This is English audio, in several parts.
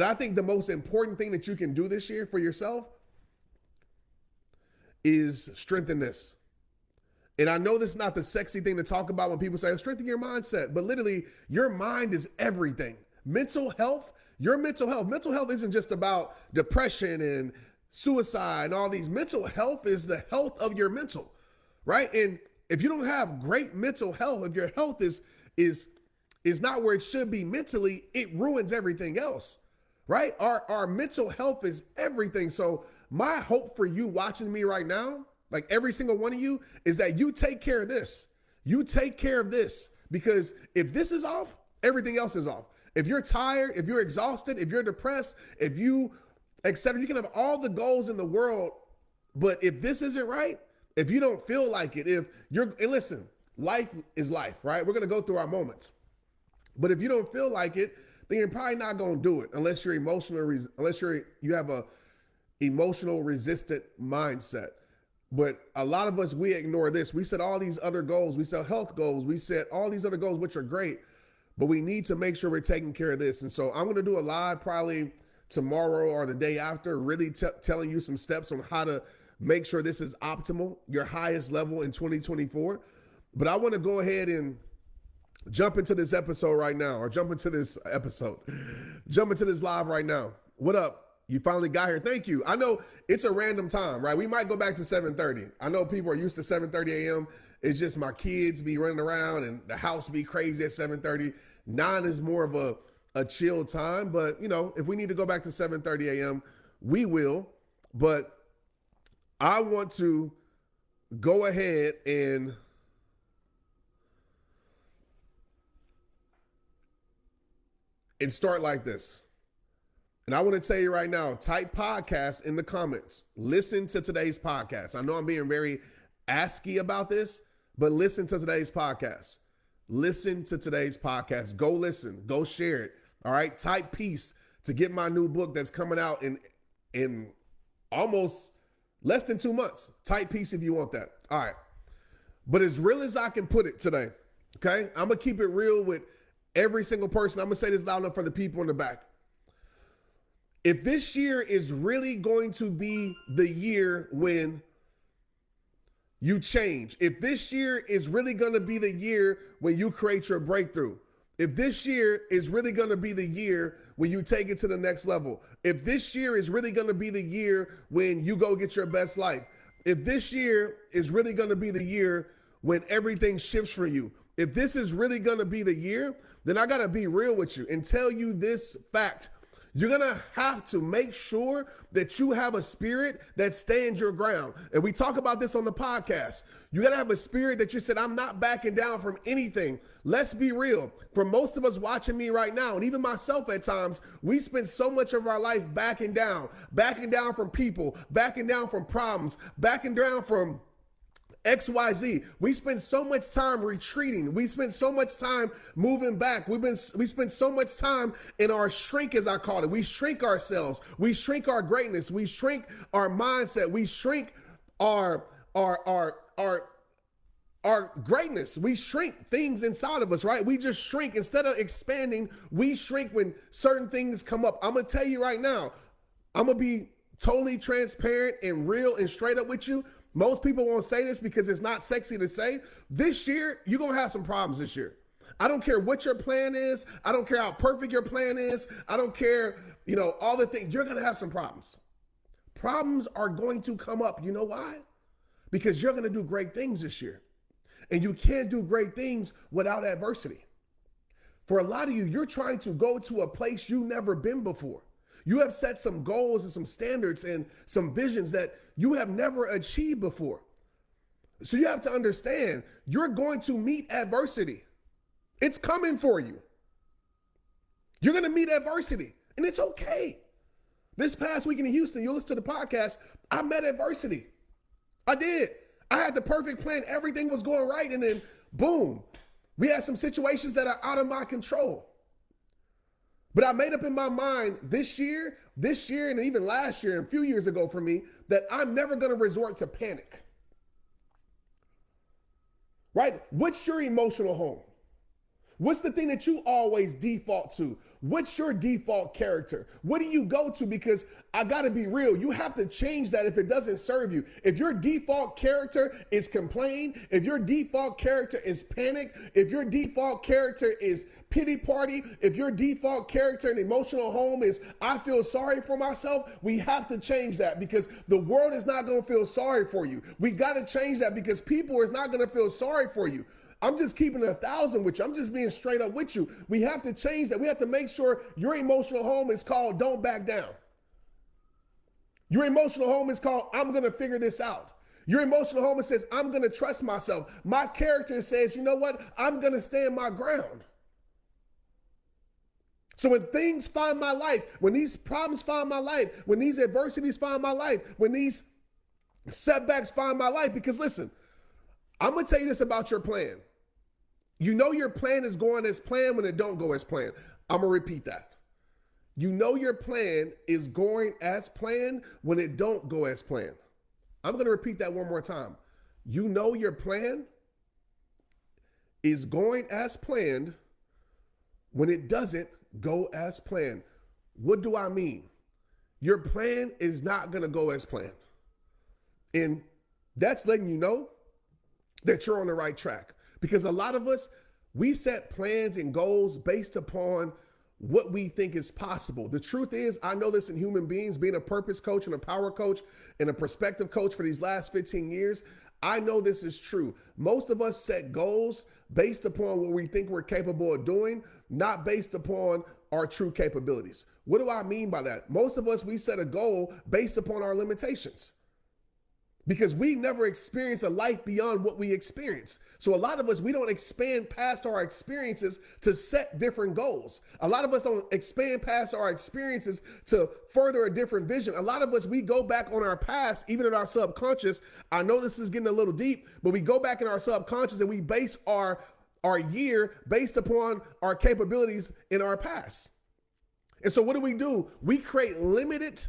I think the most important thing that you can do this year for yourself is strengthen this. And I know this is not the sexy thing to talk about when people say, strengthen your mindset, but literally your mind is everything. Mental health, your mental health isn't just about depression and suicide and all these. Mental health is the health of your mental, right? And if you don't have great mental health, if your health is not where it should be mentally, it ruins everything else, right? Our mental health is everything. So my hope for you watching me right now, like every single one of you, is that you take care of this. You take care of this, because if this is off, everything else is off. If you're tired, if you're exhausted, if you're depressed, if you, etc., you can have all the goals in the world, but if this isn't right, if you don't feel like it, if you're, and listen, life is life, right? We're going to go through our moments, but if you don't feel like it, then you're probably not going to do it unless you're you have a emotional resistant mindset. But a lot of us, we ignore this. We set all these other goals. We set health goals. We set all these other goals, which are great, but we need to make sure we're taking care of this. And so I'm going to do a live probably tomorrow or the day after, really telling you some steps on how to make sure this is optimal, your highest level in 2024. But I want to go ahead and jump into this episode right now, or jump into this live right now. What up? You finally got here. Thank you. I know it's a random time, right? We might go back to 7:30. I know people are used to 7:30 a.m. It's just my kids be running around and the house be crazy at 7:30. 9 is more of a chill time, but you know, if we need to go back to 7:30 a.m., we will. But I want to go ahead and start like this. And I want to tell you right now, type podcast in the comments. Listen to today's podcast. I know I'm being very asky about this, but listen to today's podcast. Listen to today's podcast. Go listen. Go share it. All right. Type peace to get my new book that's coming out in almost less than 2 months. Type peace if you want that. All right. But as real as I can put it today, okay, I'm going to keep it real with every single person. I'm going to say this loud enough for the people in the back. If this year is really going to be the year when you change, if this year is really going to be the year when you create your breakthrough, if this year is really going to be the year when you take it to the next level, if this year is really going to be the year when you go get your best life, if this year is really going to be the year when everything shifts for you, if this is really going to be the year, then I got to be real with you and tell you this fact. You're going to have to make sure that you have a spirit that stands your ground. And we talk about this on the podcast. You got to have a spirit that you said, I'm not backing down from anything. Let's be real. For most of us watching me right now, and even myself at times, we spend so much of our life backing down from people, backing down from problems, backing down from XYZ. We spend so much time retreating. We spend so much time moving back. We spend so much time in our shrink, as I call it. We shrink ourselves. We shrink our greatness. We shrink our mindset. We shrink our greatness. We shrink things inside of us, right? We just shrink. Instead of expanding, we shrink when certain things come up. I'm going to tell you right now, I'm going to be totally transparent and real and straight up with you. Most people won't say this because it's not sexy to say. This year, you're going to have some problems this year. I don't care what your plan is. I don't care how perfect your plan is. I don't care, all the things. You're going to have some problems. Problems are going to come up. You know why? Because you're going to do great things this year. And you can't do great things without adversity. For a lot of you, you're trying to go to a place you've never been before. You have set some goals and some standards and some visions that you have never achieved before. So you have to understand, you're going to meet adversity. It's coming for you. You're going to meet adversity, and it's okay. This past week in Houston, you listen to the podcast, I met adversity. I did. I had the perfect plan. Everything was going right, and then boom, we had some situations that are out of my control. But I made up in my mind this year, and even last year and a few years ago for me, that I'm never going to resort to panic. Right? What's your emotional home? What's the thing that you always default to? What's your default character? What do you go to? Because I got to be real. You have to change that if it doesn't serve you. If your default character is complain, if your default character is panic, if your default character is pity party, if your default character and emotional home is I feel sorry for myself, we have to change that because the world is not going to feel sorry for you. We got to change that because people is not going to feel sorry for you. I'm just keeping 1,000 with you. I'm just being straight up with you. We have to change that. We have to make sure your emotional home is called don't back down. Your emotional home is called I'm going to figure this out. Your emotional home says I'm going to trust myself. My character says, you know what? I'm going to stand my ground. So when things find my life, when these problems find my life, when these adversities find my life, when these setbacks find my life, because listen, I'm going to tell you this about your plan. You know your plan is going as planned when it don't go as planned. I'm going to repeat that. You know your plan is going as planned when it don't go as planned. I'm going to repeat that one more time. You know your plan is going as planned when it doesn't go as planned. What do I mean? Your plan is not going to go as planned. And that's letting you know that you're on the right track. Because a lot of us, we set plans and goals based upon what we think is possible. The truth is, I know this in human beings, being a purpose coach and a power coach and a perspective coach for these last 15 years, I know this is true. Most of us set goals based upon what we think we're capable of doing, not based upon our true capabilities. What do I mean by that? Most of us, we set a goal based upon our limitations. Because we never experience a life beyond what we experience. So a lot of us, we don't expand past our experiences to set different goals. A lot of us don't expand past our experiences to further a different vision. A lot of us, we go back on our past, even in our subconscious. I know this is getting a little deep, but we go back in our subconscious and we base our year based upon our capabilities in our past. And so what do? We create limited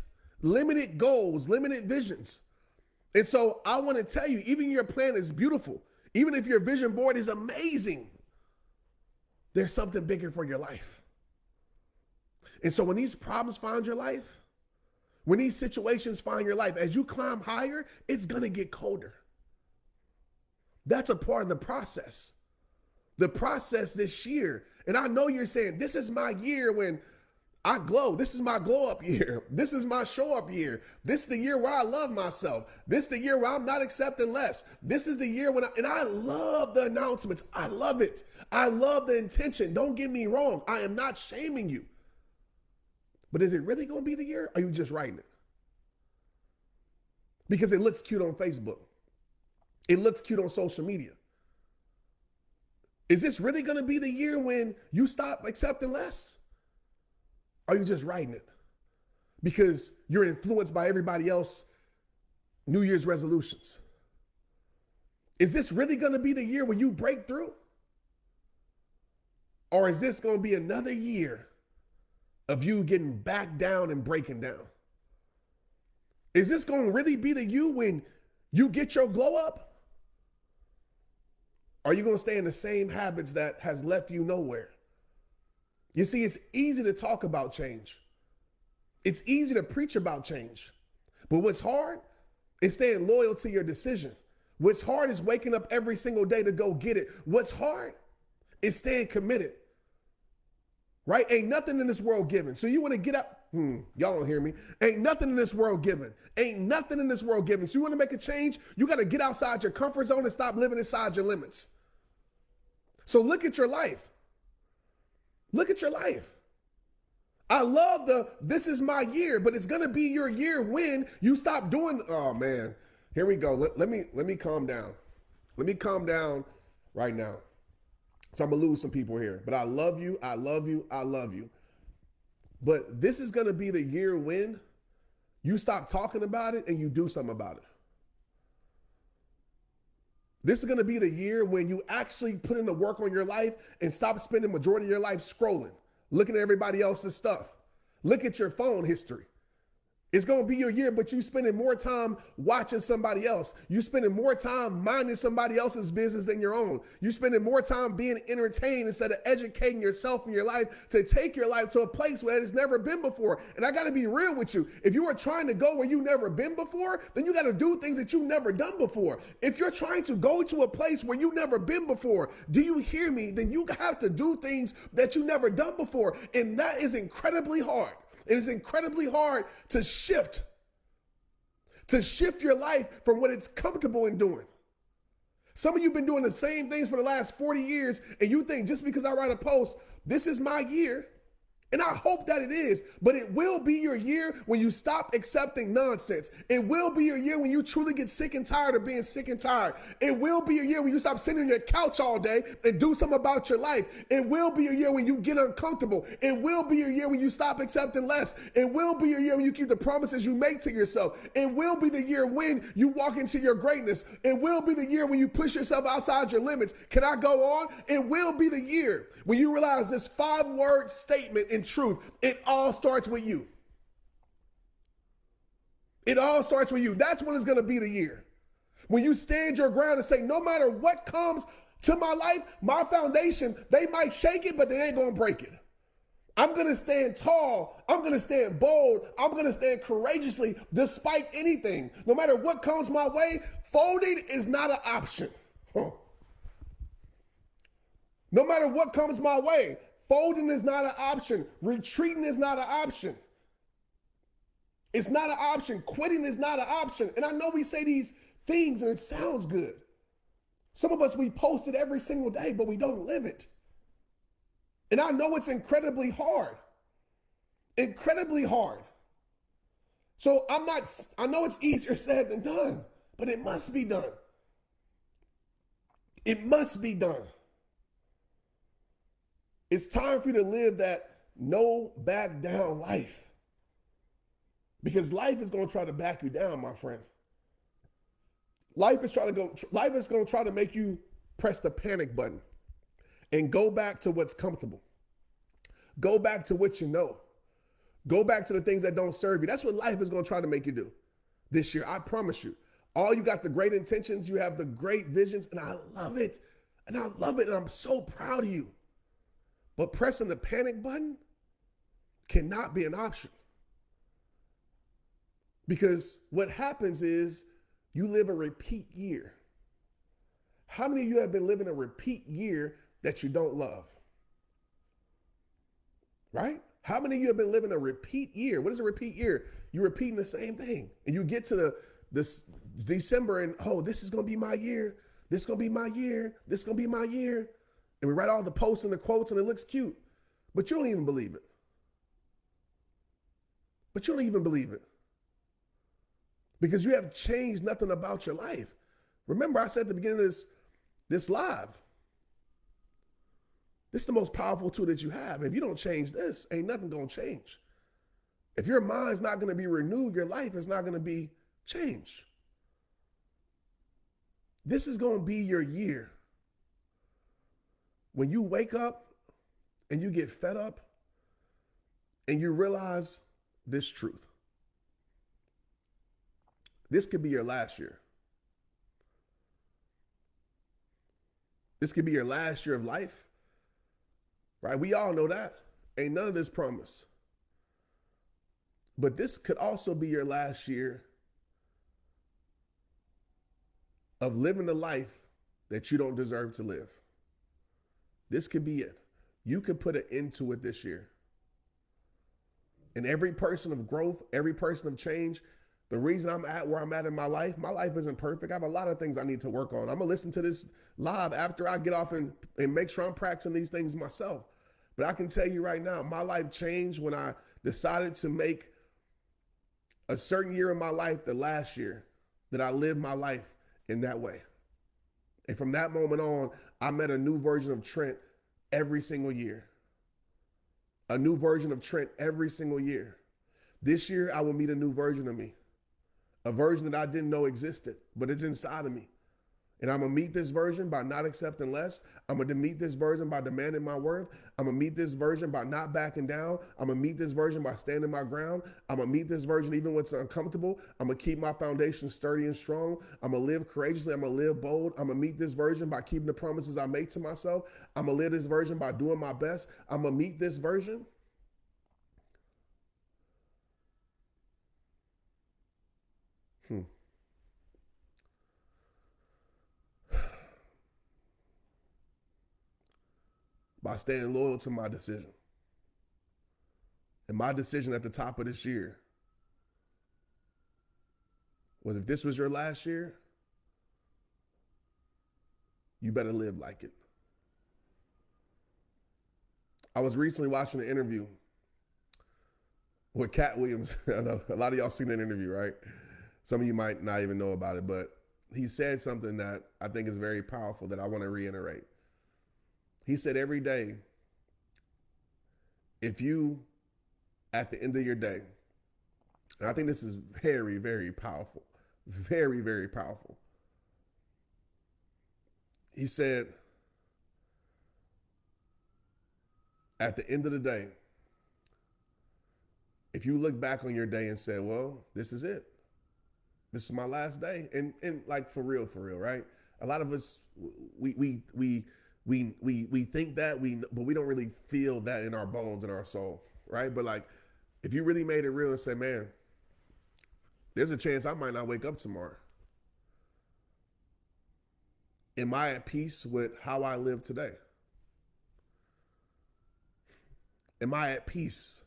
goals, limited visions. And so I want to tell you, even your plan is beautiful. Even if your vision board is amazing, there's something bigger for your life. And so when these problems find your life, when these situations find your life, as you climb higher, it's going to get colder. That's a part of the process. The process this year. And I know you're saying, this is my year when I glow. This is my glow up year. This is my show up year. This is the year where I love myself. This is the year where I'm not accepting less. This is the year when I love the announcements. I love it. I love the intention. Don't get me wrong. I am not shaming you. But is it really going to be the year? Or are you just writing it? Because it looks cute on Facebook. It looks cute on social media. Is this really going to be the year when you stop accepting less? Or are you just writing it because you're influenced by everybody else New Year's resolutions? Is this really going to be the year when you break through? Or is this going to be another year of you getting back down and breaking down? Is this going to really be the you when you get your glow up? Or are you going to stay in the same habits that has left you nowhere? You see, it's easy to talk about change. It's easy to preach about change. But what's hard is staying loyal to your decision. What's hard is waking up every single day to go get it. What's hard is staying committed. Right? Ain't nothing in this world given. So you want to get up. Y'all don't hear me. Ain't nothing in this world given. Ain't nothing in this world given. So you want to make a change, you got to get outside your comfort zone and stop living inside your limits. So look at your life. Look at your life. I love this is my year, but it's going to be your year when you stop doing, oh man, here we go. Let me calm down. Let me calm down right now. So I'm going to lose some people here, but I love you. I love you. I love you. But this is going to be the year when you stop talking about it and you do something about it. This is going to be the year when you actually put in the work on your life and stop spending the majority of your life scrolling, looking at everybody else's stuff. Look at your phone history. It's going to be your year, but you spending more time watching somebody else. You spending more time minding somebody else's business than your own. You spending more time being entertained instead of educating yourself in your life to take your life to a place where it has never been before. And I got to be real with you. If you are trying to go where you never been before, then you got to do things that you never done before. If you're trying to go to a place where you never been before, do you hear me? Then you have to do things that you never done before. And that is incredibly hard. It is incredibly hard to shift your life from what it's comfortable in doing. Some of you have been doing the same things for the last 40 years, and you think just because I write a post, this is my year. And I hope that it is, but it will be your year when you stop accepting nonsense. It will be your year when you truly get sick and tired of being sick and tired. It will be your year when you stop sitting on your couch all day and do something about your life. It will be your year when you get uncomfortable. It will be your year when you stop accepting less. It will be your year when you keep the promises you make to yourself. It will be the year when you walk into your greatness. It will be the year when you push yourself outside your limits. Can I go on? It will be the year when you realize this 5-word statement in truth. It all starts with you. It all starts with you. That's when it's going to be the year. When you stand your ground and say, no matter what comes to my life, my foundation, they might shake it, but they ain't going to break it. I'm going to stand tall. I'm going to stand bold. I'm going to stand courageously despite anything. No matter what comes my way, folding is not an option. No matter what comes my way, folding is not an option. Retreating is not an option. It's not an option. Quitting is not an option. And I know we say these things and it sounds good. Some of us, we post it every single day, but we don't live it. And I know it's incredibly hard. Incredibly hard. So I know it's easier said than done, but it must be done. It must be done. It's time for you to live that no back down life. Because life is going to try to back you down, my friend. Life is going to try to make you press the panic button and go back to what's comfortable. Go back to what you know. Go back to the things that don't serve you. That's what life is going to try to make you do this year. I promise you. All you got the great intentions, you have the great visions, and I love it. And I love it, and I'm so proud of you. But pressing the panic button cannot be an option. Because what happens is you live a repeat year. How many of you have been living a repeat year that you don't love? Right? How many of you have been living a repeat year? What is a repeat year? You're repeating the same thing. And you get to this December and, oh, this is going to be my year. This is going to be my year. This is going to be my year. And we write all the posts and the quotes and it looks cute, but you don't even believe it. But you don't even believe it because you have changed nothing about your life. Remember, I said at the beginning of this live, this is the most powerful tool that you have. If you don't change this, ain't nothing going to change. If your mind's not going to be renewed, your life is not going to be changed. This is going to be your year. When you wake up and you get fed up and you realize this truth, this could be your last year. This could be your last year of life, right? We all know that. Ain't none of this promise. But this could also be your last year of living the life that you don't deserve to live. This could be it. You could put an end to it this year. And every person of growth, every person of change, the reason I'm at where I'm at in my life isn't perfect. I have a lot of things I need to work on. I'm going to listen to this live after I get off and make sure I'm practicing these things myself. But I can tell you right now, my life changed when I decided to make a certain year in my life the last year that I lived my life in that way. And from that moment on, I met a new version of Trent every single year. A new version of Trent every single year. This year, I will meet a new version of me. A version that I didn't know existed, but it's inside of me. And I'm going to meet this version by not accepting less. I'm going to meet this version by demanding my worth. I'm going to meet this version by not backing down. I'm going to meet this version by standing my ground. I'm going to meet this version even when it's uncomfortable. I'm going to keep my foundation sturdy and strong. I'm going to live courageously. I'm going to live bold. I'm going to meet this version by keeping the promises I make to myself. I'm going to live this version by doing my best. I'm going to meet this version by staying loyal to my decision. And my decision at the top of this year was, if this was your last year, you better live like it. I was recently watching an interview with Cat Williams. I know a lot of y'all seen that interview, right? Some of you might not even know about it, but he said something that I think is very powerful that I want to reiterate. He said, every day, if you, at the end of your day, and I think this is very, very powerful, very, very powerful. He said, at the end of the day, if you look back on your day and say, well, this is it. This is my last day. And like for real, right? A lot of us, we think that, but we don't really feel that in our bones and our soul, right? But like, if you really made it real and say, man, there's a chance I might not wake up tomorrow. Am I at peace with how I live today? Am I at peace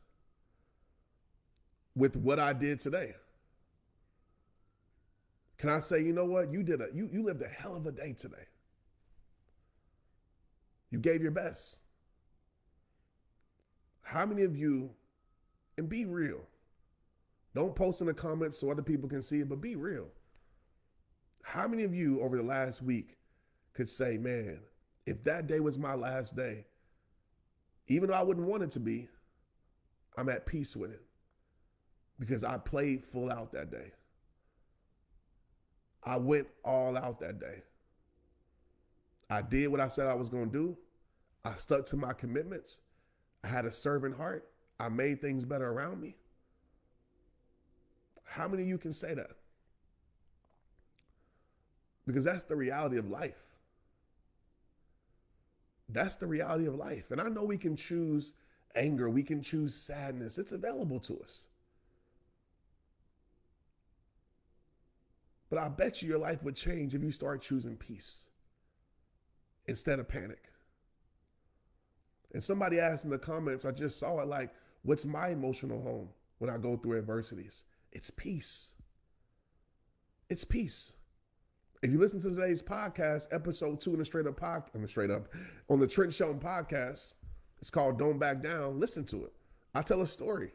with what I did today? Can I say, you know what? You lived a hell of a day today. You gave your best. How many of you, and be real, don't post in the comments so other people can see it, but be real. How many of you over the last week could say, man, if that day was my last day, even though I wouldn't want it to be, I'm at peace with it because I played full out that day. I went all out that day. I did what I said I was going to do. I stuck to my commitments. I had a servant heart. I made things better around me. How many of you can say that? Because that's the reality of life. That's the reality of life. And I know we can choose anger. We can choose sadness. It's available to us. But I bet you your life would change if you start choosing peace instead of panic. And somebody asked in the comments, I just saw it, like, what's my emotional home when I go through adversities? It's peace. It's peace. If you listen to today's podcast, episode 2 on the Trent Shelton Podcast, it's called Don't Back Down. Listen to it. I tell a story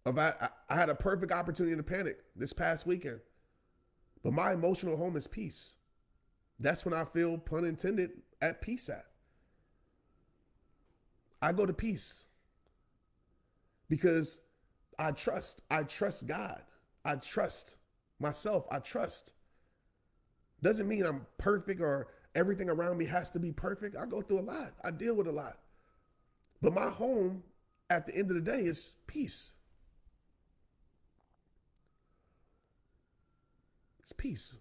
of I had a perfect opportunity to panic this past weekend, but my emotional home is peace. That's when I feel, pun intended, at peace at. I go to peace because I trust God. I trust myself. I trust. Doesn't mean I'm perfect or everything around me has to be perfect. I go through a lot. I deal with a lot. But my home at the end of the day is peace. It's peace.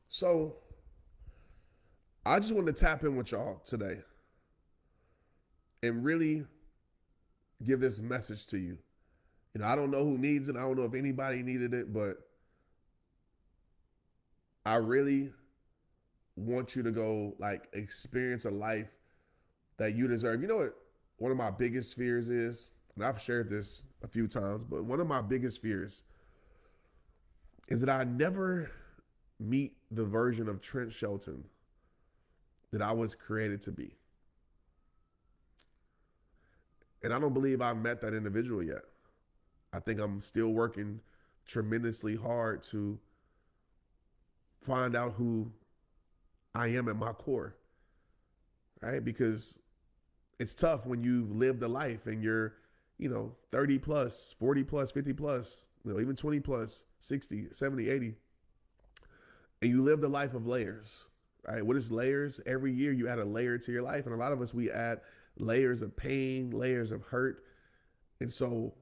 So I just wanted to tap in with y'all today and really give this message to you. You know, I don't know who needs it. I don't know if anybody needed it, but I really want you to go like experience a life that you deserve. You know what one of my biggest fears is? And I've shared this a few times, but one of my biggest fears is that I never meet the version of Trent Shelton that I was created to be. And I don't believe I've met that individual yet. I think I'm still working tremendously hard to find out who I am at my core, right? Because it's tough when you've lived a life and you're, 30 plus, 40 plus, 50 plus, even 20 plus, 60, 70, 80. and you lived a life of layers, right? What is layers? Every year you add a layer to your life. And a lot of us, we add layers of pain, layers of hurt. And so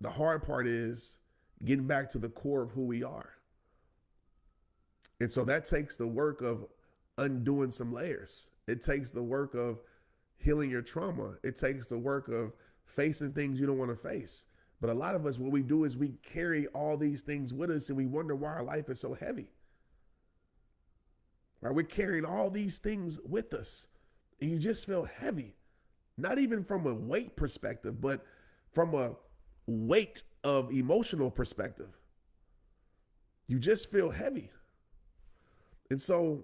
the hard part is getting back to the core of who we are. And so that takes the work of undoing some layers. It takes the work of healing your trauma. It takes the work of facing things you don't want to face. But a lot of us, what we do is we carry all these things with us and we wonder why our life is so heavy. Right? We're carrying all these things with us and you just feel heavy. Not even from a weight perspective, but from a weight of emotional perspective. You just feel heavy. And so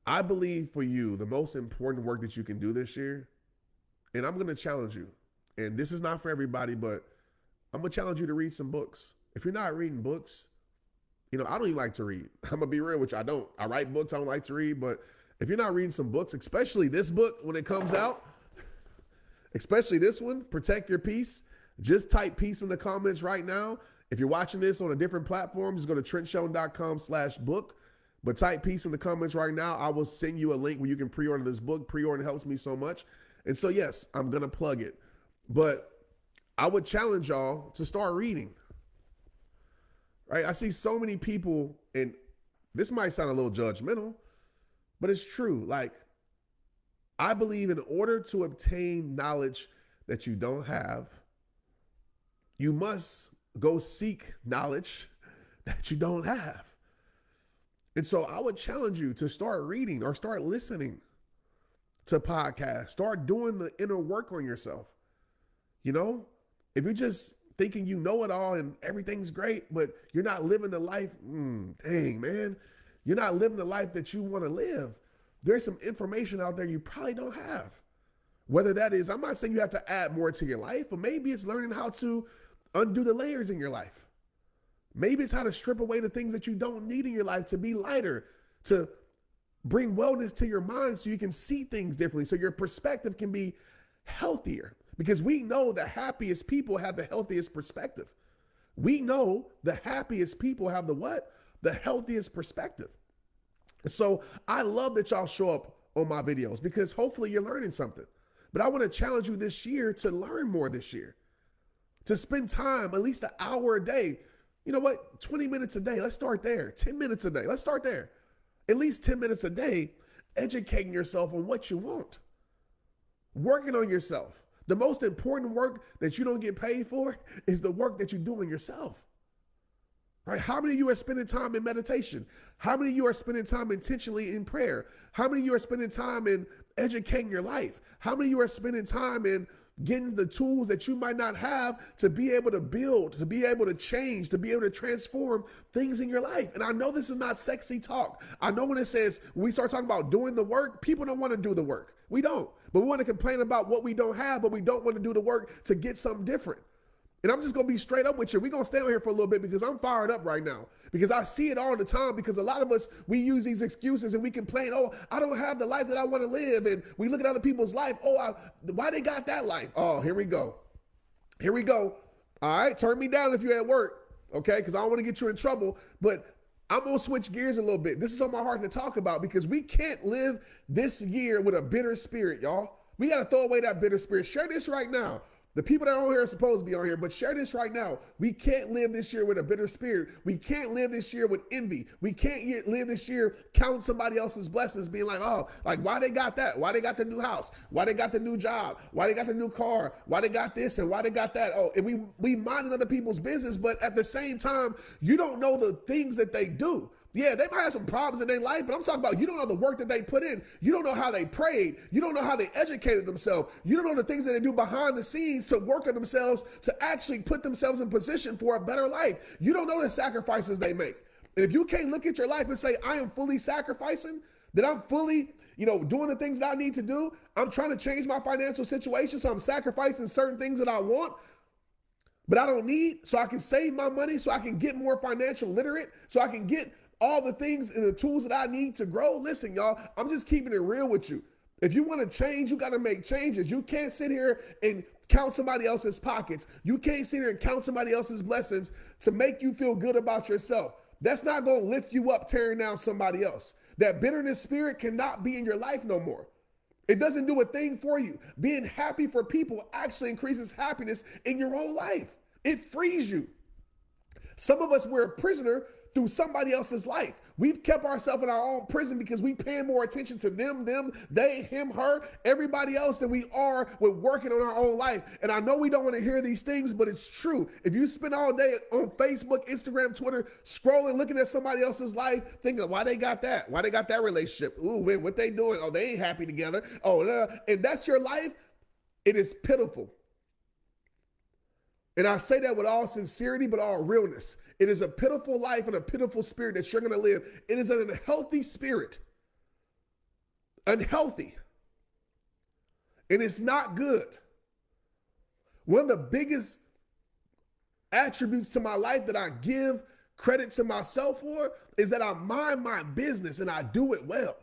I believe for you, the most important work that you can do this year, and I'm going to challenge you, and this is not for everybody, but I'm going to challenge you to read some books. If you're not reading books, I don't even like to read. I'm going to be real with you. I don't. I write books I don't like to read, but if you're not reading some books, especially this book when it comes out, especially this one, Protect Your Peace, just type peace in the comments right now. If you're watching this on a different platform, just go to TrentShelton.com/book. But type peace in the comments right now. I will send you a link where you can pre-order this book. Pre-order helps me so much. And so, yes, I'm going to plug it. But I would challenge y'all to start reading. Right? I see so many people, and this might sound a little judgmental, but it's true. Like, I believe in order to obtain knowledge that you don't have, you must go seek knowledge that you don't have. And so I would challenge you to start reading or start listening to podcasts. Start doing the inner work on yourself. If you're just thinking you know it all and everything's great, but you're not living the life, dang, man. You're not living the life that you want to live. There's some information out there you probably don't have. Whether that is, I'm not saying you have to add more to your life, but maybe it's learning how to undo the layers in your life. Maybe it's how to strip away the things that you don't need in your life to be lighter, to bring wellness to your mind so you can see things differently, so your perspective can be healthier. Because we know the happiest people have the healthiest perspective. We know the happiest people have the what? The healthiest perspective. So I love that y'all show up on my videos because hopefully you're learning something. But I want to challenge you this year to learn more this year, to spend time, at least an hour a day. You know what? 20 minutes a day. Let's start there. 10 minutes a day. Let's start there. At least 10 minutes a day, educating yourself on what you want. Working on yourself. The most important work that you don't get paid for is the work that you do on yourself. Right? How many of you are spending time in meditation? How many of you are spending time intentionally in prayer? How many of you are spending time in educating your life? How many of you are spending time in getting the tools that you might not have to be able to build, to be able to change, to be able to transform things in your life? And I know this is not sexy talk. I know when we start talking about doing the work, people don't want to do the work. We don't. But we want to complain about what we don't have, but we don't want to do the work to get something different. And I'm just going to be straight up with you. We're going to stay on here for a little bit because I'm fired up right now. Because I see it all the time because a lot of us, we use these excuses and we complain, oh, I don't have the life that I want to live. And we look at other people's life. Oh, why they got that life? Oh, here we go. Here we go. All right, turn me down if you're at work, okay? Because I don't want to get you in trouble. But I'm going to switch gears a little bit. This is on my heart to talk about because we can't live this year with a bitter spirit, y'all. We got to throw away that bitter spirit. Share this right now. The people that are on here are supposed to be on here, but share this right now. We can't live this year with a bitter spirit. We can't live this year with envy. We can't live this year counting somebody else's blessings, being like, oh, like why they got that? Why they got the new house? Why they got the new job? Why they got the new car? Why they got this and why they got that? Oh, and we minding other people's business, but at the same time, you don't know the things that they do. Yeah, they might have some problems in their life, but I'm talking about you don't know the work that they put in. You don't know how they prayed. You don't know how they educated themselves. You don't know the things that they do behind the scenes to work on themselves, to actually put themselves in position for a better life. You don't know the sacrifices they make. And if you can't look at your life and say, I am fully sacrificing, that I'm fully, doing the things that I need to do. I'm trying to change my financial situation, so I'm sacrificing certain things that I want, but I don't need, so I can save my money, so I can get more financial literate, so I can get all the things and the tools that I need to grow. Listen, y'all, I'm just keeping it real with you. If you want to change, you got to make changes. You can't sit here and count somebody else's pockets. You can't sit here and count somebody else's blessings to make you feel good about yourself. That's not going to lift you up tearing down somebody else. That bitterness spirit cannot be in your life no more. It doesn't do a thing for you. Being happy for people actually increases happiness in your own life. It frees you. Some of us, we're a prisoner through somebody else's life. We've kept ourselves in our own prison because we paying more attention to them, they, him, her, everybody else than we are with working on our own life. And I know we don't want to hear these things, but it's true. If you spend all day on Facebook, Instagram, Twitter, scrolling, looking at somebody else's life, thinking, why they got that? Why they got that relationship? Ooh, man, what they doing? Oh, they ain't happy together. Oh, and that's your life. It is pitiful. And I say that with all sincerity, but all realness. It is a pitiful life and a pitiful spirit that you're going to live. It is an unhealthy spirit. Unhealthy. And it's not good. One of the biggest attributes to my life that I give credit to myself for is that I mind my business and I do it well.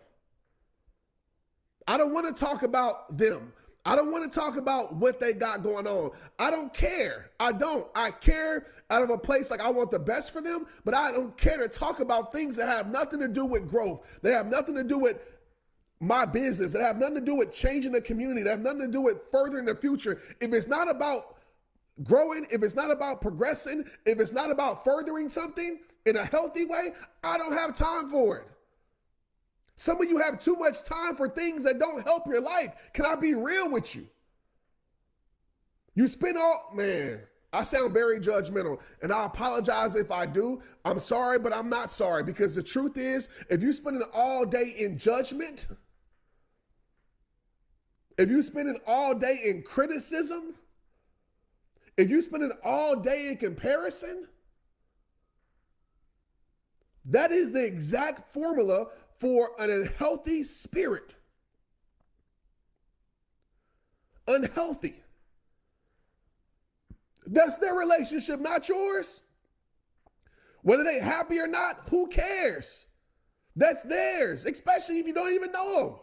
I don't want to talk about them. I don't want to talk about what they got going on. I don't care. I don't. I care out of a place like I want the best for them, but I don't care to talk about things that have nothing to do with growth. They have nothing to do with my business. That have nothing to do with changing the community. That have nothing to do with furthering the future. If it's not about growing, if it's not about progressing, if it's not about furthering something in a healthy way, I don't have time for it. Some of you have too much time for things that don't help your life. Can I be real with you? You spend man, I sound very judgmental, and I apologize if I do. I'm sorry, but I'm not sorry, because the truth is, if you spend all day in judgment, if you spend all day in criticism, if you spend all day in comparison, that is the exact formula for an unhealthy spirit. Unhealthy. That's their relationship, not yours. Whether they're happy or not, who cares? That's theirs, especially if you don't even know them.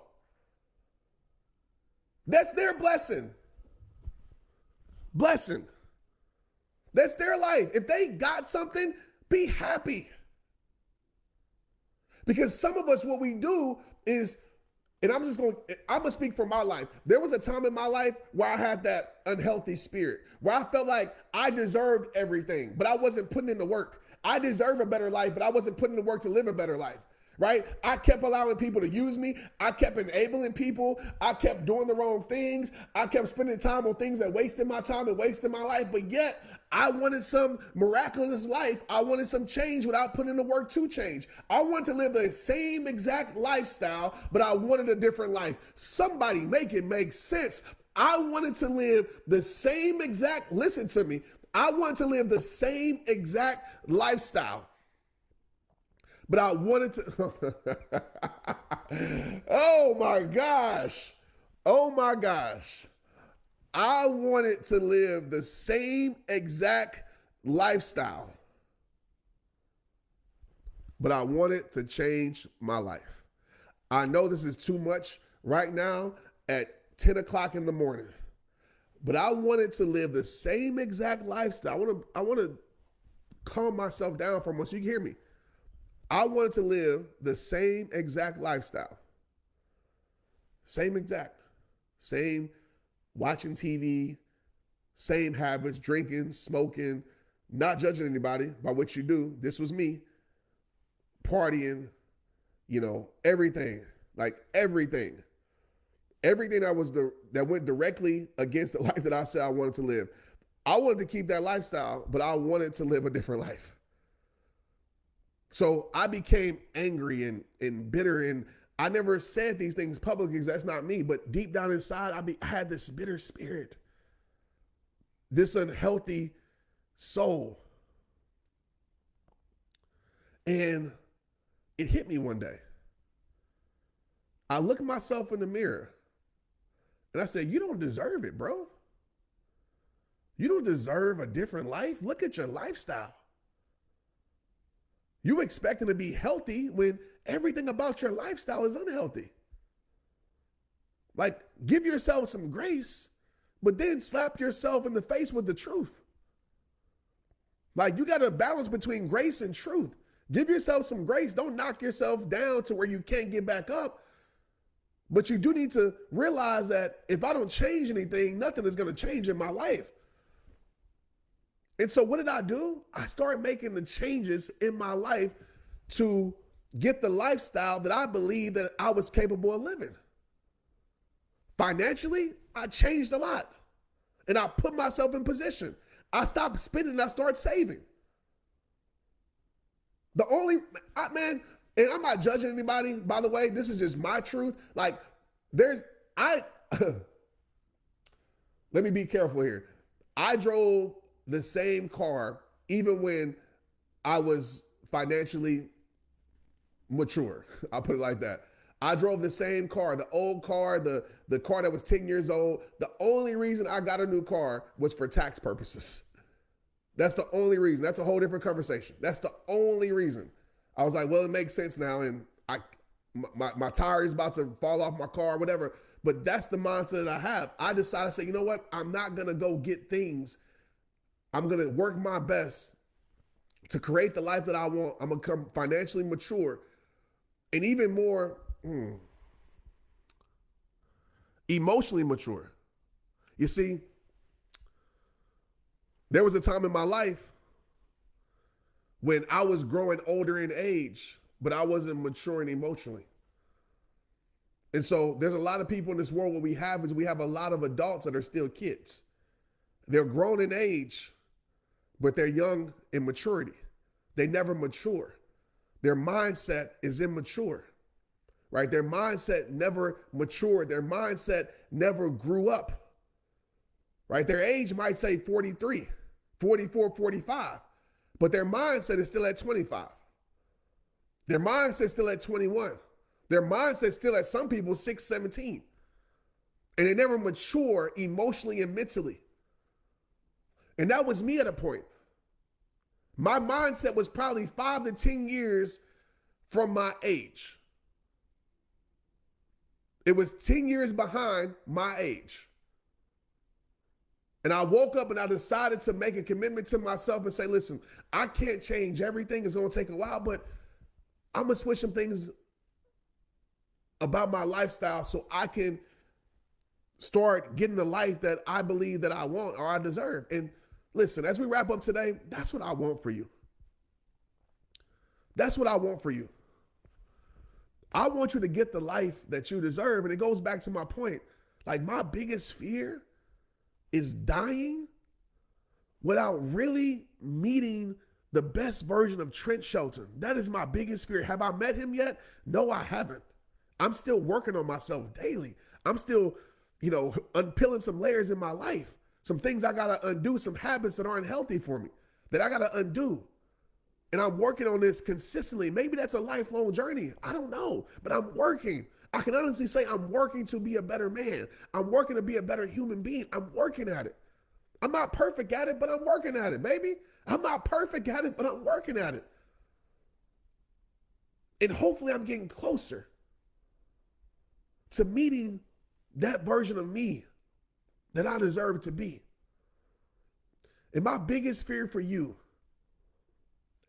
That's their blessing. Blessing. That's their life. If they got something, be happy. Because some of us, what we do is, and I'm going to speak for my life. There was a time in my life where I had that unhealthy spirit, where I felt like I deserved everything, but I wasn't putting in the work. I deserve a better life, but I wasn't putting in the work to live a better life. Right? I kept allowing people to use me. I kept enabling people. I kept doing the wrong things. I kept spending time on things that wasted my time and wasted my life. But yet I wanted some miraculous life. I wanted some change without putting in the work to change. I wanted to live the same exact lifestyle, but I wanted a different life. Somebody make it make sense. I wanted to live the same exact, listen to me. I wanted to live the same exact lifestyle. But I wanted to, oh my gosh. I wanted to live the same exact lifestyle, but I wanted to change my life. I know this is too much right now at 10 o'clock in the morning, but I wanted to live the same exact lifestyle. I want to calm myself down for a moment so you can hear me. I wanted to live the same exact lifestyle. Same watching TV, same habits, drinking, smoking, not judging anybody by what you do. This was me. Partying, everything, like everything. Everything that went directly against the life that I said I wanted to live. I wanted to keep that lifestyle, but I wanted to live a different life. So I became angry and bitter, and I never said these things publicly because that's not me, but deep down inside, I had this bitter spirit, this unhealthy soul. And it hit me one day. I looked at myself in the mirror and I said, you don't deserve it, bro. You don't deserve a different life. Look at your lifestyle. You expecting to be healthy when everything about your lifestyle is unhealthy. Like, give yourself some grace. but then slap yourself in the face with the truth. Like, you got to balance between grace and truth. Give yourself some grace. Don't knock yourself down to where you can't get back up. But you do need to realize that if I don't change anything, nothing is going to change in my life. And so what did I do? I started making the changes in my life to get the lifestyle that I believed that I was capable of living. Financially, I changed a lot. And I put myself in position. I stopped spending and I started saving. The only, man, and I'm not judging anybody, by the way, this is just my truth. Like, let me be careful here. I drove the same car even when I was financially mature. I'll put it like that. I drove the same car, the old car, the car that was 10 years old. The only reason I got a new car was for tax purposes. That's the only reason. That's a whole different conversation. That's the only reason. I was like, well, it makes sense now. And my tire is about to fall off my car, whatever. But that's the mindset that I have. I decided to say, you know what? I'm not going to go get things. I'm going to work my best to create the life that I want. I'm going to become financially mature and even more emotionally mature. You see, there was a time in my life when I was growing older in age, but I wasn't maturing emotionally. And so there's a lot of people in this world, what we have is we have a lot of adults that are still kids. They're grown in age, but they're young in maturity. They never mature. Their mindset is immature, right? Their mindset never matured. Their mindset never grew up, right? Their age might say 43, 44, 45, but their mindset is still at 25. Their mindset is still at 21. Their mindset is still at some people 6, 17. And they never mature emotionally and mentally. And that was me at a point. My mindset was probably 5 to 10 years from my age. It was 10 years behind my age. And I woke up and I decided to make a commitment to myself and say, listen, I can't change everything. It's going to take a while, but I'm going to switch some things about my lifestyle so I can start getting the life that I believe that I want or I deserve. And listen, as we wrap up today, that's what I want for you. That's what I want for you. I want you to get the life that you deserve. And it goes back to my point. Like, my biggest fear is dying without really meeting the best version of Trent Shelton. That is my biggest fear. Have I met him yet? No, I haven't. I'm still working on myself daily. I'm still, unpeeling some layers in my life. Some things I got to undo, some habits that aren't healthy for me that I got to undo. And I'm working on this consistently. Maybe that's a lifelong journey. I don't know, but I'm working. I can honestly say I'm working to be a better man. I'm working to be a better human being. I'm working at it. I'm not perfect at it, but I'm working at it, baby. I'm not perfect at it, but I'm working at it. And hopefully I'm getting closer to meeting that version of me that I deserve to be. And my biggest fear for you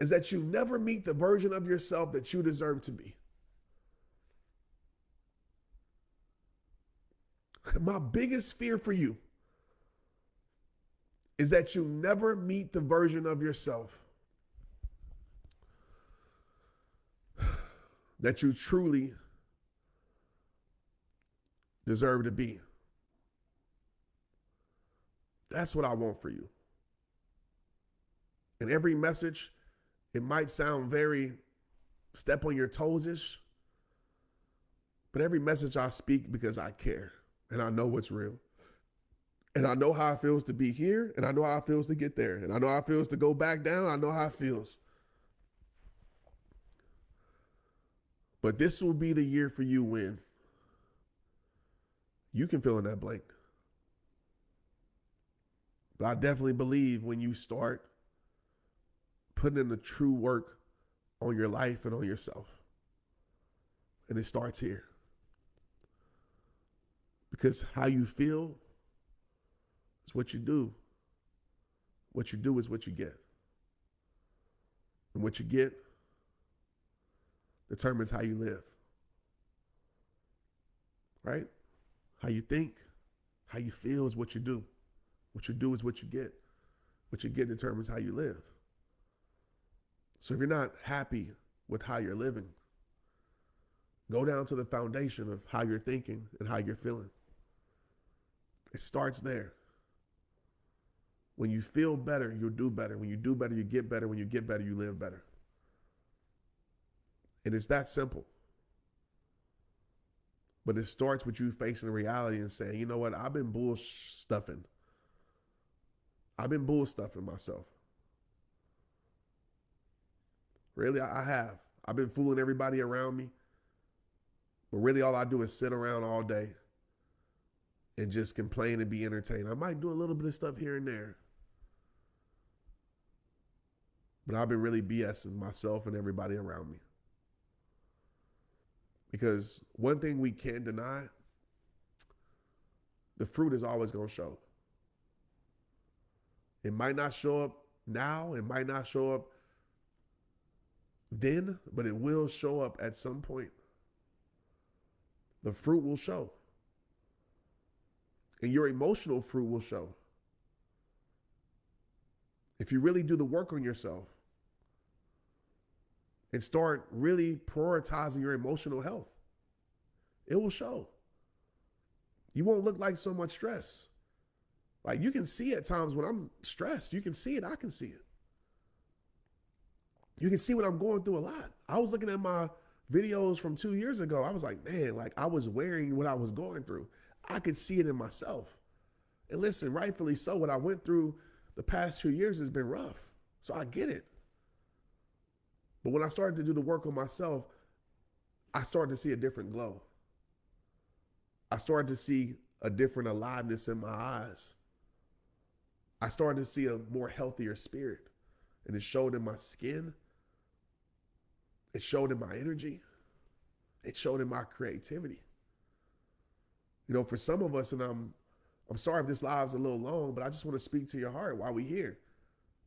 is that you never meet the version of yourself that you deserve to be. My biggest fear for you is that you never meet the version of yourself that you truly deserve to be. That's what I want for you. And every message, it might sound very step on your toes-ish, but every message I speak because I care and I know what's real. And I know how it feels to be here, and I know how it feels to get there. And I know how it feels to go back down. I know how it feels. But this will be the year for you when you can fill in that blank. But I definitely believe when you start putting in the true work on your life and on yourself. And it starts here. Because how you feel It's what you do. What you do is what you get. And what you get determines how you live. Right? How you think, how you feel is what you do. What you do is what you get. What you get determines how you live. So if you're not happy with how you're living, go down to the foundation of how you're thinking and how you're feeling. It starts there. When you feel better, you'll do better. When you do better, you get better. When you get better, you live better. And it's that simple. But it starts with you facing reality and saying, you know what, I've been bull stuffing myself. Really, I have. I've been fooling everybody around me. But really all I do is sit around all day and just complain and be entertained. I might do a little bit of stuff here and there. But I've been really BSing myself and everybody around me. Because one thing we can't deny, the fruit is always going to show. It might not show up now, it might not show up then, but it will show up at some point. The fruit will show. And your emotional fruit will show. If you really do the work on yourself and start really prioritizing your emotional health, it will show. You won't look like so much stress. Like you can see at times when I'm stressed, you can see it, I can see it. You can see when I'm going through a lot. I was looking at my videos from 2 years ago. I was like, man, like I was wearing what I was going through. I could see it in myself. And listen, rightfully so, what I went through the past 2 years has been rough. So I get it. But when I started to do the work on myself, I started to see a different glow. I started to see a different aliveness in my eyes. I started to see a more healthier spirit. And it showed in my skin. It showed in my energy. It showed in my creativity. You know, for some of us, and I'm sorry if this live's a little long, but I just want to speak to your heart while we're here.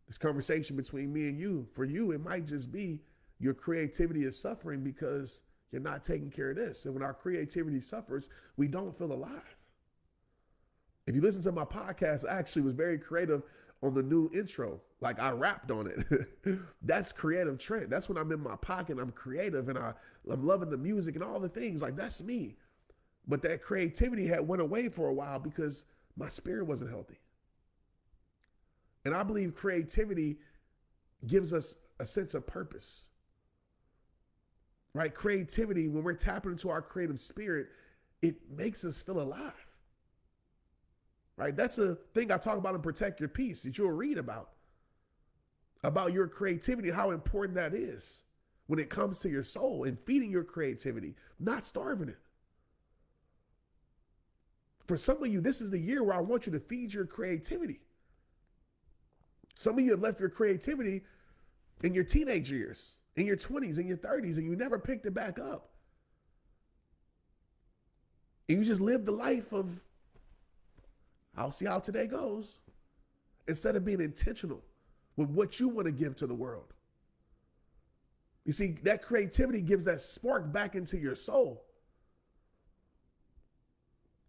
This conversation between me and you, for you, it might just be your creativity is suffering because you're not taking care of this. And when our creativity suffers, we don't feel alive. If you listen to my podcast, I actually was very creative on the new intro. Like I rapped on it. That's creative Trent. That's when I'm in my pocket. I'm creative and I'm loving the music and all the things. Like that's me. But that creativity had went away for a while because my spirit wasn't healthy. And I believe creativity gives us a sense of purpose. Right? Creativity, when we're tapping into our creative spirit, it makes us feel alive. Right? That's a thing I talk about in Protect Your Peace that you'll read about your creativity, how important that is when it comes to your soul and feeding your creativity, not starving it. For some of you, this is the year where I want you to feed your creativity. Some of you have left your creativity in your teenage years, in your 20s, in your 30s, and you never picked it back up. And you just lived the life of, I'll see how today goes, instead of being intentional with what you want to give to the world. You see, that creativity gives that spark back into your soul.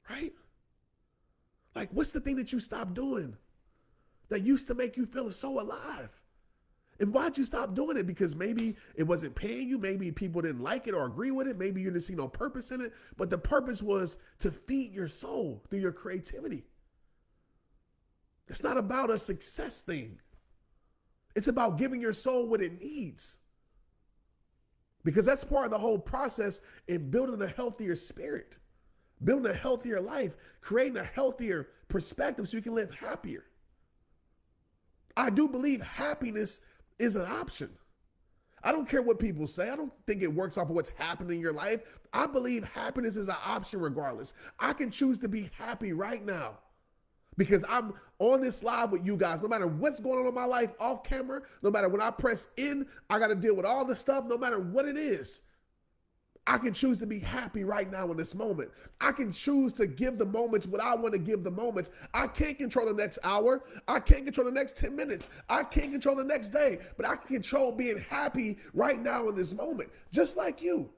Right? Like, what's the thing that you stopped doing that used to make you feel so alive? And why'd you stop doing it? Because maybe it wasn't paying you. Maybe people didn't like it or agree with it. Maybe you didn't see no purpose in it. But the purpose was to feed your soul through your creativity. It's not about a success thing. It's about giving your soul what it needs. Because that's part of the whole process in building a healthier spirit, building a healthier life, creating a healthier perspective so you can live happier. I do believe happiness is an option. I don't care what people say. I don't think it works off of what's happening in your life. I believe happiness is an option regardless. I can choose to be happy right now because I'm on this live with you guys. No matter what's going on in my life off camera, no matter when I press in, I got to deal with all the stuff, no matter what it is. I can choose to be happy right now in this moment. I can choose to give the moments what I want to give the moments. I can't control the next hour. I can't control the next 10 minutes. I can't control the next day, but I can control being happy right now in this moment, just like you.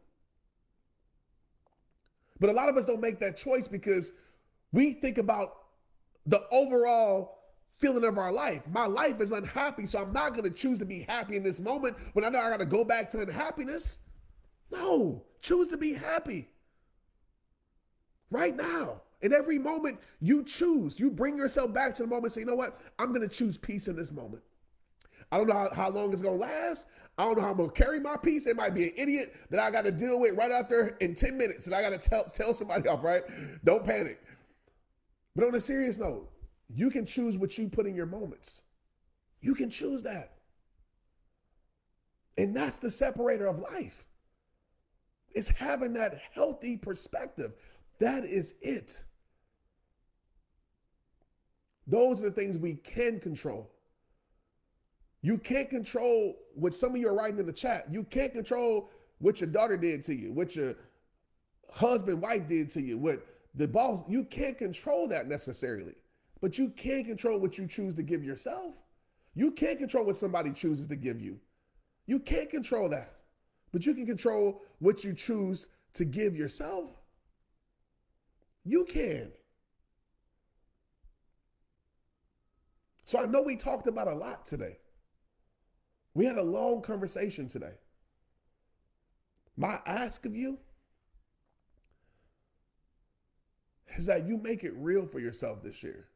But a lot of us don't make that choice because we think about the overall feeling of our life. My life is unhappy, so I'm not going to choose to be happy in this moment when I know I got to go back to unhappiness. No, choose to be happy right now. In every moment you choose, you bring yourself back to the moment and say, you know what? I'm going to choose peace in this moment. I don't know how long it's going to last. I don't know how I'm going to carry my peace. It might be an idiot that I got to deal with right out there in 10 minutes and I got to tell somebody off, right? Don't panic. But on a serious note, you can choose what you put in your moments. You can choose that. And that's the separator of life. It's having that healthy perspective. That is it. Those are the things we can control. You can't control what some of you are writing in the chat. You can't control what your daughter did to you, what your husband, wife did to you, what the boss. You can't control that necessarily, but you can control what you choose to give yourself. You can't control what somebody chooses to give you. You can't control that. But you can control what you choose to give yourself. You can. So I know we talked about a lot today. We had a long conversation today. My ask of you is that you make it real for yourself this year.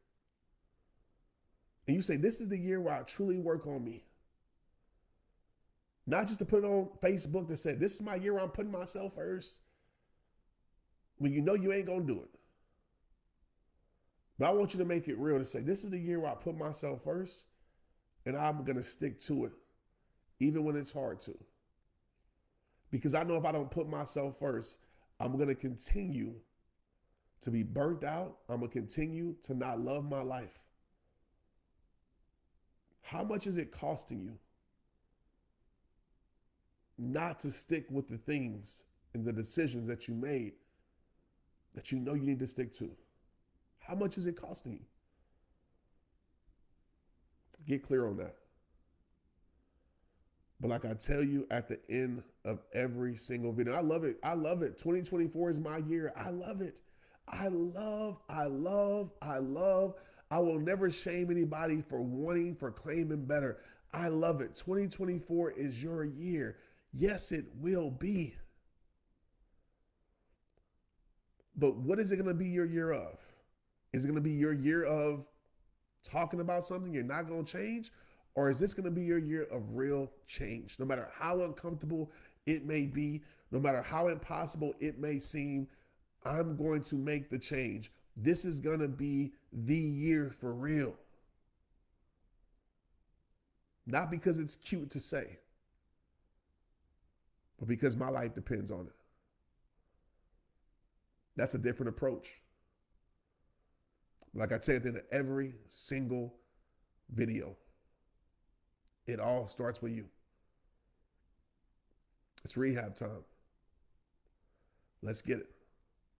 And you say, this is the year where I truly work on me. Not just to put it on Facebook to say, this is my year where I'm putting myself first, when you know you ain't going to do it. But I want you to make it real to say, this is the year where I put myself first, and I'm going to stick to it, even when it's hard to. Because I know if I don't put myself first, I'm going to continue to be burnt out. I'm going to continue to not love my life. How much is it costing you not to stick with the things and the decisions that you made that you know you need to stick to? How much is it costing you? Get clear on that. But like I tell you at the end of every single video, I love it. I love it. 2024 is my year. I love it. I love. I will never shame anybody for wanting, for claiming better. I love it. 2024 is your year. Yes, it will be. But what is it going to be your year of? Is it going to be your year of talking about something you're not going to change? Or is this going to be your year of real change? No matter how uncomfortable it may be, no matter how impossible it may seem, I'm going to make the change. This is going to be the year for real. Not because it's cute to say, but because my life depends on it. That's a different approach. Like I said in every single video, it all starts with you. It's rehab time. Let's get it.